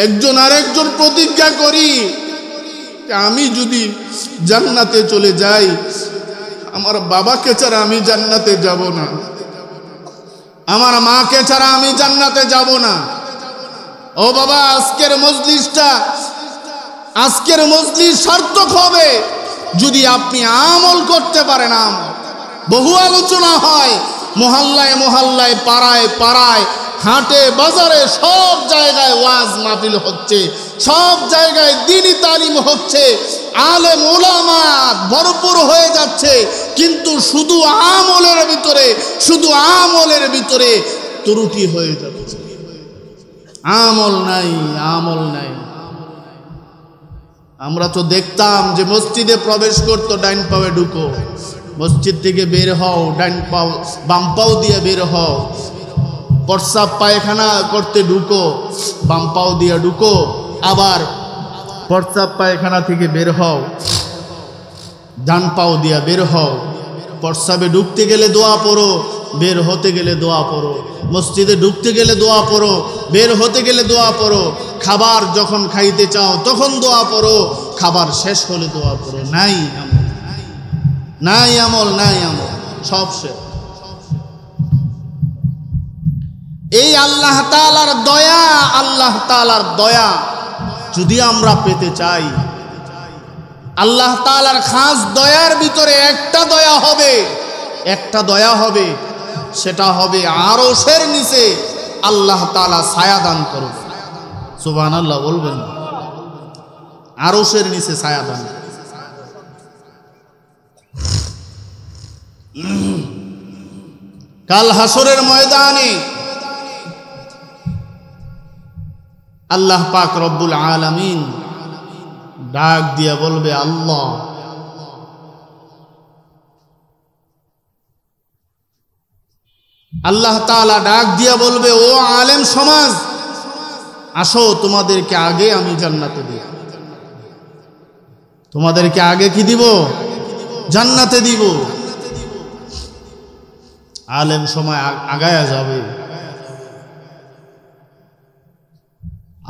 একজন আরেকজন প্রতিজ্ঞা করি, আমি যদি জান্নাতে চলে যাই, আমার বাবাকে ছাড়া আমি জান্নাতে যাব না, আমার মাকে ছাড়া আমি জান্নাতে যাব না। ও বাবা, আজকের মজলিস সার্থক হবে যদি আপনি আমল করতে পারেন। বহু আলোচনা হয়, মহল্লায় মহল্লায়, পাড়ায় পাড়ায়, হাটে বাজারে, সব জায়গায় ওয়াজ মাহফিল হচ্ছে, সব জায়গায় দ্বীনি তালিম হচ্ছে। আলেম ওলামা ভরপুর হয়ে যাচ্ছে, কিন্তু শুধু আমলের ভিতরে ত্রুটি হয়ে যাচ্ছে। আমল নাই। আমরা তো দেখতাম যে মসজিদে প্রবেশ করতো ডাইন পায়ে ঢুকো, মসজিদ থেকে বের হও ডাইন পাও বাম পাও দিয়ে বের হও, প্রস্রাব পায়খানা করতে ঢুকো বাম পাও দিয়ে ঢুকো, আবার প্রস্রাব পায়খানা থেকে বের হও ডান পাও দিয়ে বের হও, প্রস্রাবে ঢুকতে গেলে দোয়া পড়ো, বের হতে গেলে দোয়া পড়ো, মসজিদে ঢুকতে গেলে দোয়া পড়ো, বের হতে গেলে দোয়া পড়ো, খাবার যখন খাইতে চাও তখন দোয়া পড়ো, খাবার শেষ হলে দোয়া পড়ো। নাই আমল সব শেষ। এই আল্লাহ তাআলার দয়া যদি আমরা পেতে চাই, আল্লাহ তাআলার খাস দয়ার ভিতরে একটা দয়া হবে, সেটা হবে আরশের নিচে আল্লাহ তাআলা ছায়া দান করবে। সুবহানাল্লাহ বলবেন, আরশের নিচে ছায়া দান। কাল হাসরের ময়দানে আল্লাহ পাক রব্বুল আলামিন ডাক দিয়া বলবে, আল্লাহ তাআলা ডাক দিয়া বলবে, ও আলেম সমাজ, আসো তোমাদেরকে আগে আমি জান্নাতে দিব। তোমাদেরকে আগে কি দিব? জান্নাতে দিব। আলেম সময় আগায়া যাবে,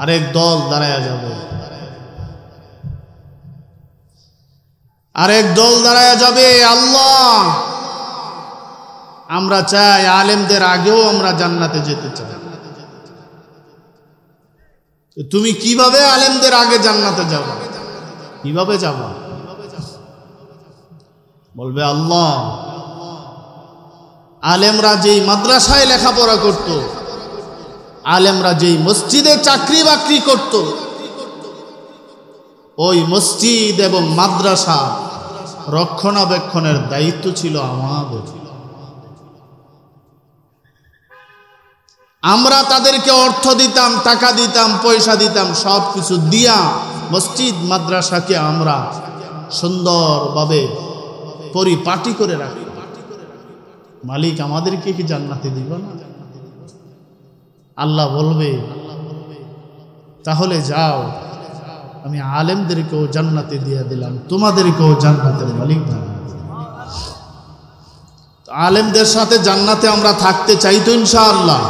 আরেক দল দাঁড়ায়া যাবে, আল্লাহ আমরা চাই আলেমদের আগেও আমরা জান্নাতে যেতে চাই। তুমি কিভাবে আলেমদের আগে জান্নাতে যাবে? কিভাবে যাবা? বলবে, আল্লাহ আলেমরা যেই মাদ্রাসায় লেখাপড়া করত, আলেমরা যেই মসজিদে চাকরি বাকরি করত, ওই মসজিদ এবং মাদ্রাসা রক্ষণাবেক্ষণের দায়িত্ব ছিল আমাদের। আমরা তাদেরকে অর্থ দিতাম, টাকা দিতাম, পয়সা দিতাম, সব কিছু দিয়া মসজিদ মাদ্রাসাকে আমরা সুন্দরভাবে পরিপাটি করে রাখি। মালিক আমাদেরকে কি জান্নাতে দিব না? আল্লাহ বলবে, তাহলে যাও, আমি আলেমদেরকেও জান্নাতে দিয়ে দিলাম, তোমাদেরকেও জান্নাতের মালিক বানাবো। আলেমদের সাথে জান্নাতে আমরা থাকতে চাই তো ইনশাআল্লাহ।